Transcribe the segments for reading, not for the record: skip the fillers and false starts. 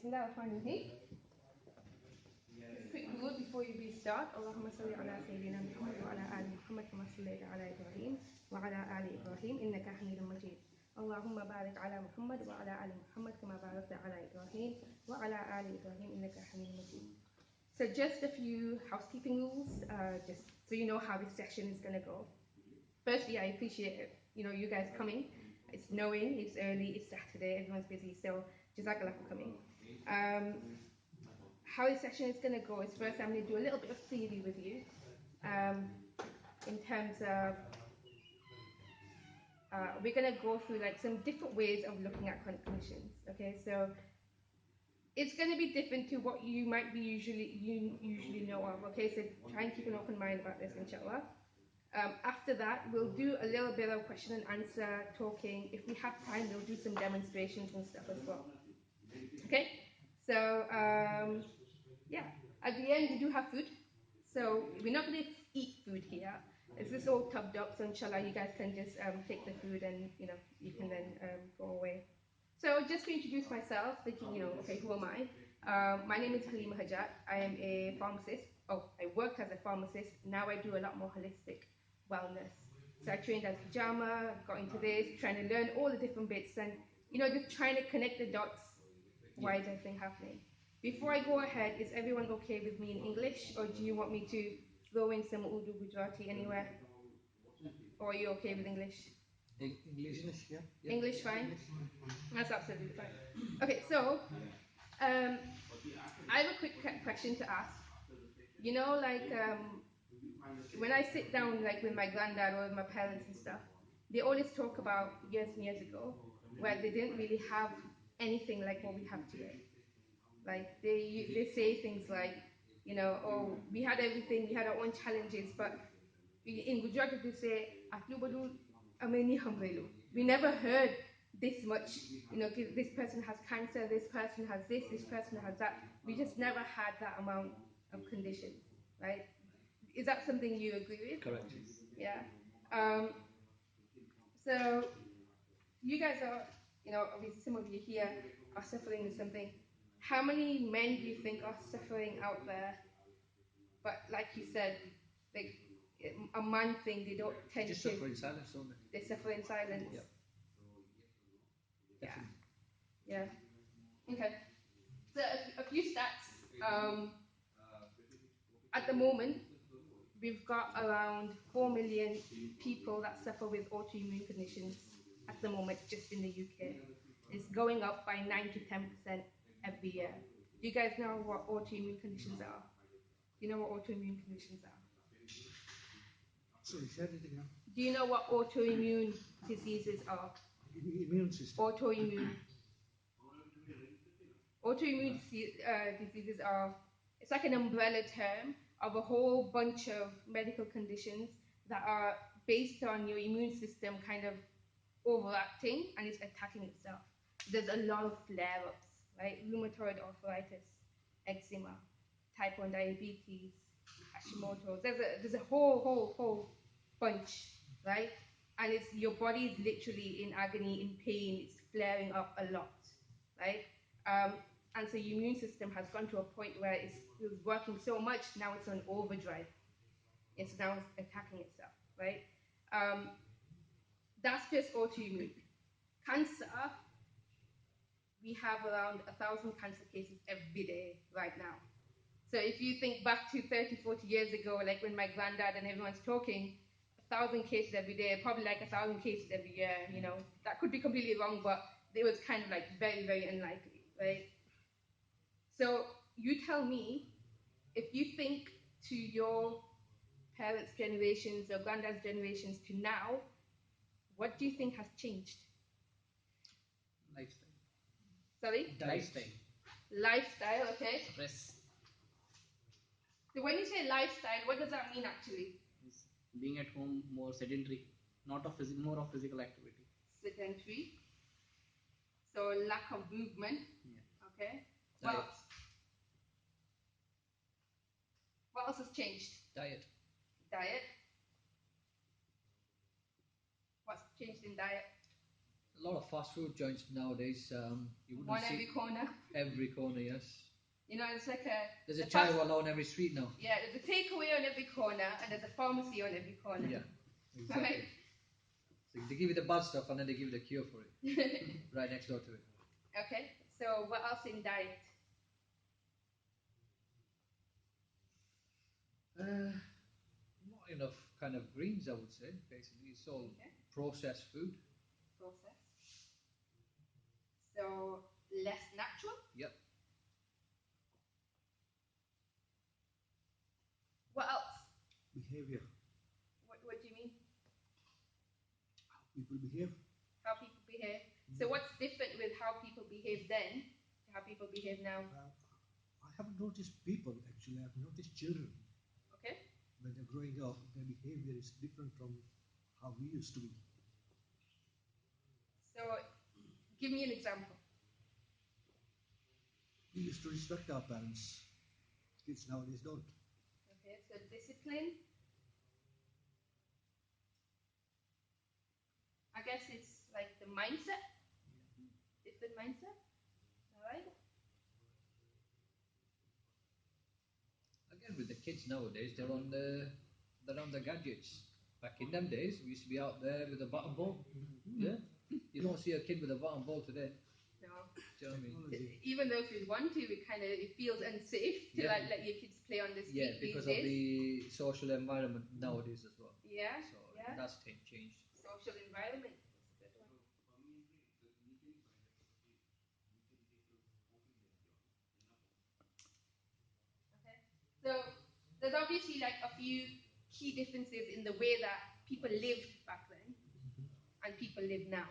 Bismillahirrahmanirrahim. Just a quick word before we start. Allahumma salli ala Sayyidina Muhammad wa ala ali Muhammad kama sallaita ala Ibrahim wa ala ali Ibrahim innaka Hamidum Majid. Allahumma barik ala Muhammad wa ala ali Muhammad kama barakta ala Ibrahim wa ala ali Ibrahim innaka Hamidum Majid. So just a few housekeeping rules, just so you know how this session is going to go. Firstly, I appreciate you guys coming. It's snowing, it's early, it's Saturday, everyone's busy, so jazakallah for coming. How this session is going to go is first I'm going to do a little bit of theory with you in terms of we're going to go through like some different ways of looking at chronic conditions. Okay, so it's going to be different to what you might be usually know of. Okay, so try and keep an open mind about this, inshallah. After that, we'll do a little bit of question and answer, talking. If we have time, we'll do some demonstrations and stuff as well. Okay, so yeah, at the end we do have food. So we're not going to eat food here. It's just all tubbed up, so inshallah you guys can just take the food and you can then go away. So just to introduce myself, thinking okay, who am I? My name is Halima. I am a pharmacist. Oh, I worked as a pharmacist. Now I do a lot more holistic wellness. So I trained as hijama, got into this, trying to learn all the different bits and just trying to connect the dots. Why is everything happening? Before I go ahead, is everyone okay with me in English, or do you want me to throw in some Urdu Gujarati anywhere? Or are you okay with English? English, yeah. English fine? That's absolutely fine. Okay, so I have a quick question to ask. When I sit down with my granddad or with my parents and stuff, they always talk about years and years ago where they didn't really have anything like what we have today. Like they say things like, oh, we had everything, we had our own challenges, but in Gujarati they say, we never heard this much, this person has cancer, this person has this person has that. We just never had that amount of conditions, right? Is that something you agree with? Correct. Yeah. So you guys are, obviously some of you here are suffering with something. How many men do you think are suffering out there? But like you said, like a man thing, they don't tend just to. Suffer in silence, don't they? They suffer in silence. Yep. Yeah. Yeah. Okay. So a few stats. At the moment, we've got around 4 million people that suffer with autoimmune conditions at the moment, just in the UK. It's going up by 9 to 10% every year. Do you guys know what autoimmune conditions are? Do you know what autoimmune conditions are? Sorry, say it again. Do you know what autoimmune diseases are? Immune system. Autoimmune. Autoimmune diseases are, it's like an umbrella term of a whole bunch of medical conditions that are based on your immune system kind of overacting and it's attacking itself. There's a lot of flare-ups, right? Rheumatoid arthritis, eczema, type 1 diabetes, Hashimoto's. There's a whole bunch, right? And it's your body is literally in agony, in pain. It's flaring up a lot, right? And so your immune system has gone to a point where it's working so much, now it's on overdrive. It's now attacking itself, right? That's just autoimmune. Cancer, we have around 1,000 cancer cases every day right now. So if you think back to 30, 40 years ago, like when my granddad and everyone's talking, 1,000 cases every day, probably like 1,000 cases every year, that could be completely wrong, but it was kind of like very, very unlikely, right? So you tell me, if you think to your parents' generations or granddad's generations to now, what do you think has changed? Lifestyle. Sorry? Lifestyle. Lifestyle, okay. Stress. So when you say lifestyle, what does that mean actually? It's being at home, more sedentary, more of physical activity. Sedentary. So lack of movement. Yeah. Okay. Diet. What else has changed? Diet. Diet. What's changed in diet? A lot of fast food joints nowadays. You wouldn't One see every corner. every corner. Yes. You know, it's like there's a chai wala on every street now. Yeah, there's a takeaway on every corner, and there's a pharmacy on every corner. Yeah, exactly. Right? So they give you the bad stuff, and then they give you the cure for it, right next door to it. Okay. So what else in diet? Not enough kind of greens, I would say. Basically, it's all processed food. Processed. So less natural. Yep. What else? Behavior. What do you mean? How people behave. How people behave. So what's different with how people behave then to how people behave now? I haven't noticed people actually. I've noticed children. Okay. When they're growing up, their behavior is different from how we used to be. So, give me an example. We used to respect our parents. Kids nowadays don't. Okay, so discipline. I guess it's like the mindset. Different mindset. Alright. Again, with the kids nowadays, they're on the gadgets. Back in them days, we used to be out there with a button ball. Yeah, you don't see a kid with a button ball today. No. Do you know what I mean? Even though if you want to, it feels unsafe to let your kids play on the street. Yeah, because of the social environment nowadays as well. Yeah. So that's changed. Social environment. Okay. So there's obviously like a few key differences in the way that people lived back then and people live now,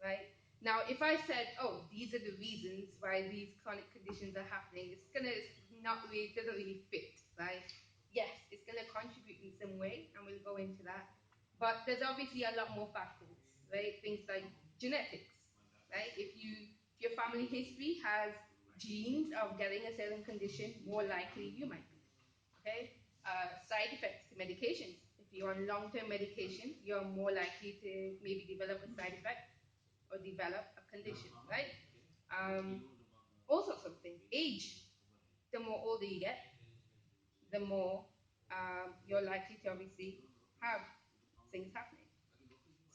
right? Now, if I said, oh, these are the reasons why these chronic conditions are happening, doesn't really fit, right? Yes, it's gonna contribute in some way, and we'll go into that. But there's obviously a lot more factors, right? Things like genetics, right? If your family history has genes of getting a certain condition, more likely you might be. Okay? Side effects to medications. If you're on long-term medication, you're more likely to maybe develop a side effect or develop a condition, right? All sorts of things. Age. The more older you get, the more you're likely to obviously have things happening.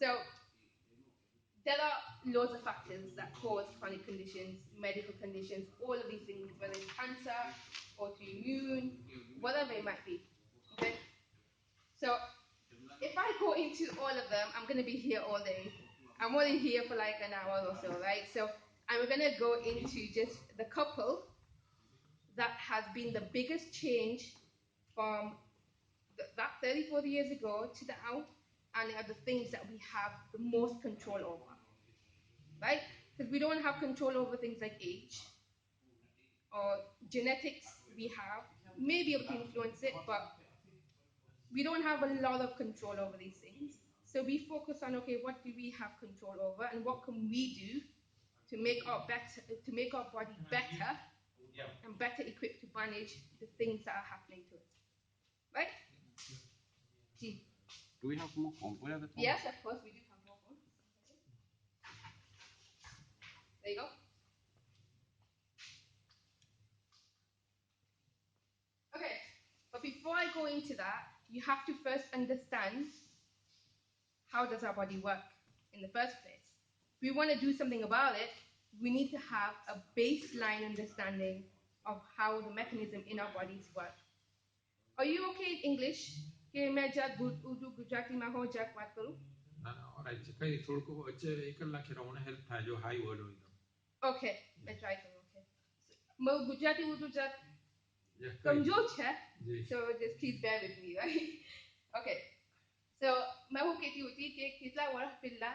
So there are loads of factors that cause chronic conditions, medical conditions, all of these things, whether it's cancer, autoimmune, whatever it might be. Okay? So if I go into all of them, I'm going to be here all day. I'm only here for like an hour or so, right? So I'm going to go into just the couple that has been the biggest change from that 30, 40 years ago to now, and are the things that we have the most control over, right? Because we don't have control over things like age or genetics. We have, may be able to influence it, but we don't have a lot of control over these things. So we focus on, okay, what do we have control over, and what can we do to make our body better and better equipped to manage the things that are happening to us, right? Do we have more phone? Yes, of course we do have more phones. There you go. Okay, but before I go into that, you have to first understand how does our body work in the first place. If we want to do something about it, we need to have a baseline understanding of how the mechanism in our bodies work. Are you okay in English? Okay, let's try to okay. Mau Gujarati Urdu jat kamjor છે. So just please bear with me, right? Okay. So मैं कहती होती कि કેટલા વર્ષ પહેલા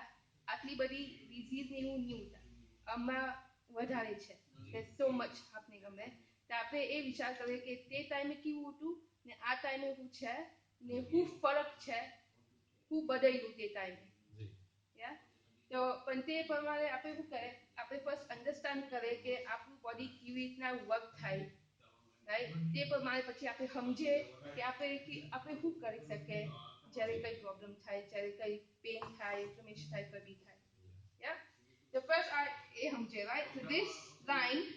આટલી બધી disease ને એવું નહીં હતા. આમાં વધારે છે. There's so much happening અમે. તો આપણે એ વિચાર કરીએ કે તે ટાઈમે કેવું હતું ને આ ટાઈમે શું છે ને શું ફરક છે શું બદલ્યું તે ટાઈમે. Yeah. તો પણ તે પ્રમાણે આપણે શું કરે આપણે ફર્સ્ટ અન્ડરસ્ટેન્ડ કરે કે આપણું બોડી કેવી રીતના વર્ક થાય, રાઈટ? તે પ્રમાણે પછી આપણે સમજીએ કે આપણે શું કરી શકીએ જ્યારે કંઈ પ્રોબ્લેમ થાય, જ્યારે કંઈ પેન થાય, ઇન્ફ્લેમેશન થાય, કોઈ બી થાય. Yeah? the first AMJ, right? So this line,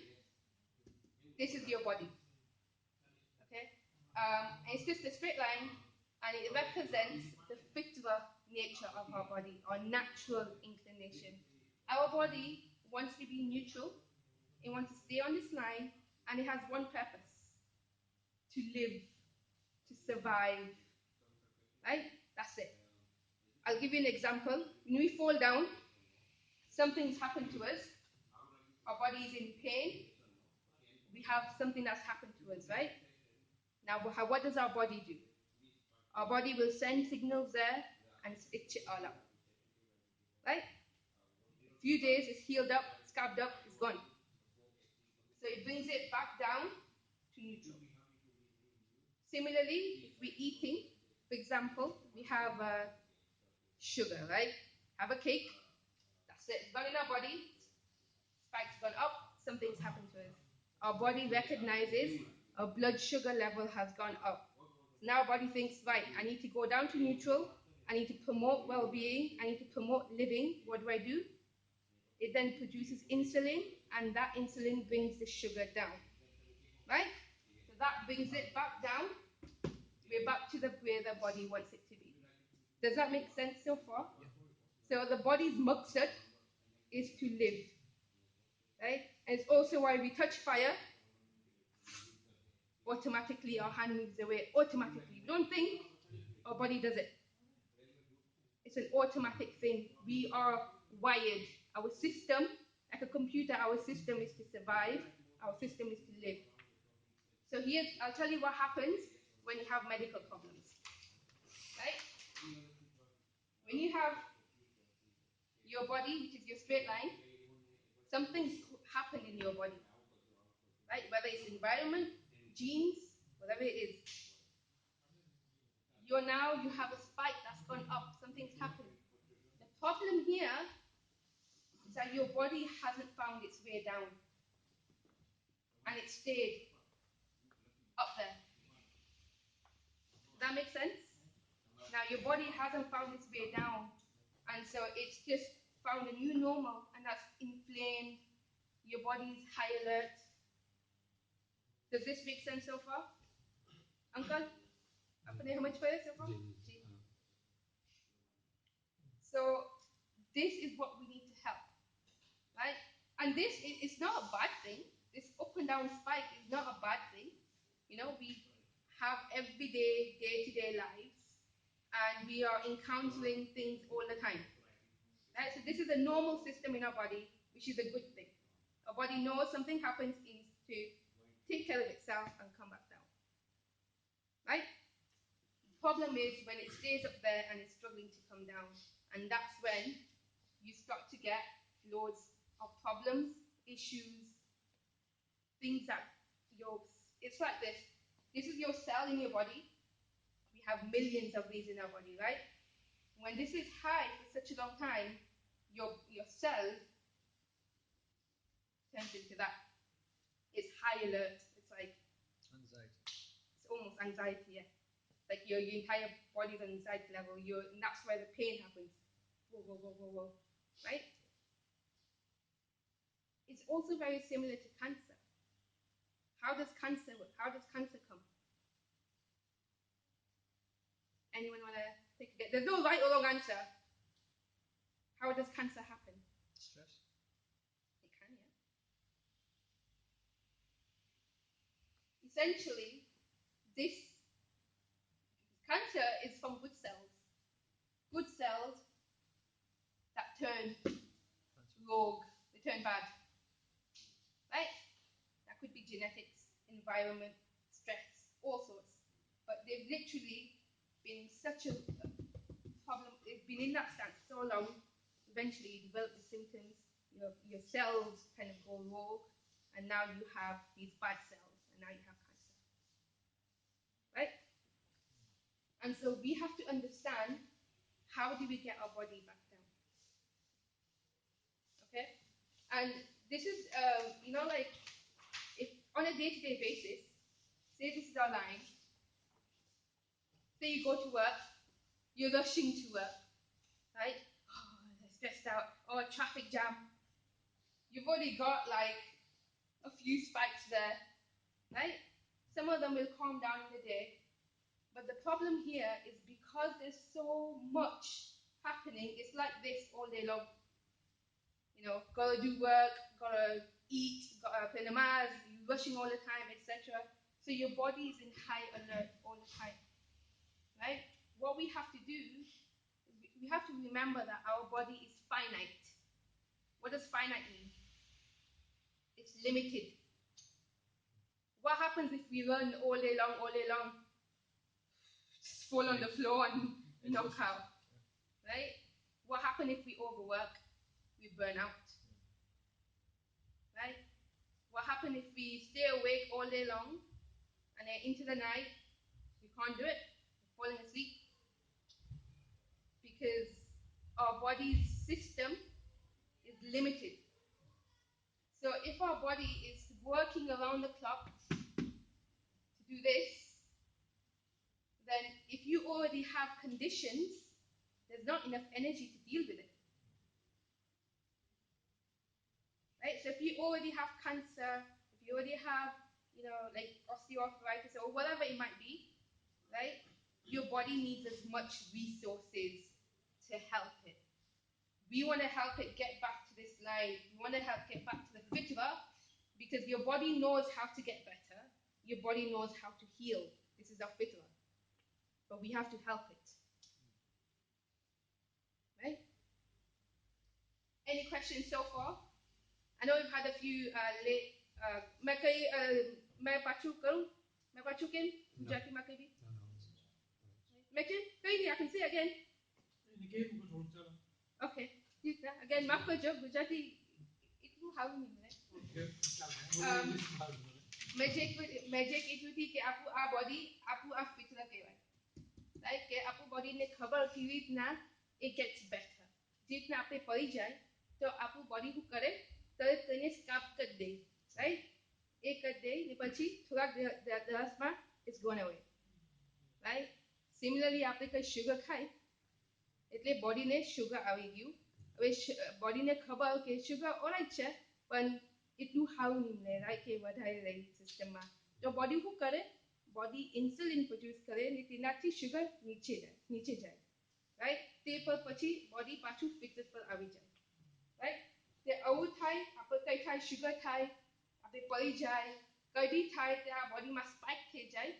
this is your body. Okay? And it's just a straight line, and it represents the fitra nature of our body, our natural inclination. Our body wants to be neutral, it wants to stay on this line, and it has one purpose: to live, to survive. Right? That's it. I'll give you an example. When we fall down, something's happened to us, our body is in pain, we have something that's happened to us, right? Now, what does our body do? Our body will send signals there and stitch it all up, right? A few days, it's healed up, scabbed up, it's gone. So it brings it back down to neutral. Similarly, if we're eating, for example, we have sugar, right? Have a cake, that's it, it's gone in our body, spike's gone up, something's happened to us. Our body recognizes our blood sugar level has gone up. So now our body thinks, right, I need to go down to neutral, I need to promote well-being, I need to promote living. What do? It then produces insulin, and that insulin brings the sugar down, right? So that brings it back down. We're back to where the body wants it to be. Does that make sense so far? So the body's maqsad is to live, right? And it's also why we touch fire, automatically our hand moves away, automatically. We don't think, our body does it. It's an automatic thing. We are wired. Our system, like a computer, our system is to survive, our system is to live. So here, I'll tell you what happens when you have medical problems, right? When you have your body, which is your straight line, something's happened in your body, right? Whether it's environment, genes, whatever it is. You have a spike that's gone up, something's happened. The problem here is that your body hasn't found its way down, and it stayed up there. Does that make sense? Now your body hasn't found its way down, and so it's just found a new normal, and that's inflamed. Your body's high alert. Does this make sense so far? Uncle? How much further so far? So this is what we need to help, right? And this is not a bad thing. This up and down spike is not a bad thing. You know, we have everyday, day-to-day lives, and we are encountering things all the time. Right? So this is a normal system in our body, which is a good thing. Our body knows something happens, is to take care of itself and come back down. Right? The problem is when it stays up there and it's struggling to come down, and that's when you start to get loads of problems, issues, things that it's like this. This is your cell in your body. We have millions of these in our body, right? When this is high for such a long time, your cell turns into that. It's high alert. It's like Anxiety. it's almost anxiety, yeah. Like your entire body's on anxiety level. And that's where the pain happens. Whoa, whoa, whoa, whoa, whoa. Right? It's also very similar to cancer. How does cancer work? How does cancer come? Anyone want to take a guess? There's no right or wrong answer. How does cancer happen? Stress. It can, yeah. Essentially, this cancer is from good cells. Good cells that turn rogue, they turn bad. Right? That could be genetics, environment, stress, all sorts. But they've literally been such a problem, they've been in that stance so long, eventually you develop the symptoms, your cells kind of go rogue, and now you have these bad cells, and now you have cancer. Right? And so we have to understand, how do we get our body back down? Okay? And this is, like, if on a day-to-day basis, say this is our line, say you go to work, you're rushing to work, right? Oh, they're stressed out. Oh, traffic jam. you've already got like a few spikes there, right? Some of them will calm down in the day, but the problem here is because there's so much happening, it's like this all day long. You know, gotta do work, gotta eat, gotta play namaz, you're rushing all the time, etc. So your body is in high alert all the time, right? What we have to do is we have to remember that our body is finite. What does finite mean? It's limited. What happens if we run all day long, just fall on the floor and knock out, right? What happens if we overwork? We burn out, right? What happens if we stay awake all day long and then into the night we can't do it? We're falling asleep because our body's system is limited. So if our body is working around the clock to do this, then if you already have conditions, there's not enough energy to deal with it. Right? So if you already have cancer, if you already have, like osteoarthritis or whatever it might be, right? Your body needs as much resources to help it. We want to help it get back to this life. We want to help get back to the fitra because your body knows how to get better. Your body knows how to heal. This is our fitra. But we have to help it. Right? Any questions so far? I know we've had a few late. मैं पाछू करूं? मैं पाछू केम? Jati makabi? Mekin? I can say again. Okay. Again, maaf करजो गुजराती इतनु हारू नहीं है. मैं जे કીધું હતી કે આપુ આ બોડી આપુ આ ફિતરા કહેવાય. રાઈટ કે આપુ બોડી ને ખબર કેવી રીતના it gets better. જે રીતના આપણે પડી જાય તો આપુ બોડી શું કરે તરત તેને સ્કાપ કરી દે. રાઈટ એ કરી દે ને પછી થોડાક દિવસમાં it's gone away. Right similarly આપણે કઈ શુગર ખાય એટલે બોડીને શુગર આવી ગયું. હવે બોડીને ખબર કે શુગર ઓલરાઈટ છે પણ એટલું સારું નહીં મળે. રાઈટ કે વધારે રહી સિસ્ટમમાં તો બોડી શું કરે? બોડી ઇન્સ્યુલિન પ્રોડ્યુસ કરે ને તેનાથી શુગર નીચે જાય. રાઈટ તે પર પછી બોડી પાછું ફિટનેસ પર આવી જાય. રાઈટ તે આવું થાય આપણે કઈ થાય શુગર થાય આપણે પડી જાય કઈ બી થાય તે આ બોડીમાં સ્પાઇક થઈ જાય.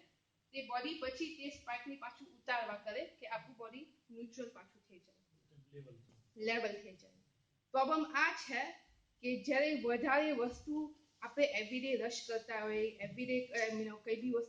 તે બોડી પછી તે સ્પાઇકને પાછું ઉતારવા કરે કે આપણું બોડી ન્યુટ્રલ પાછું થઈ જાય, લેવલ થઈ જાય. પ્રોબ્લેમ આ છે કે જ્યારે વધારે વસ્તુ આપણે એવરીડે રશ કરતા હોય, એવરીડે કઈ બી વસ્તુ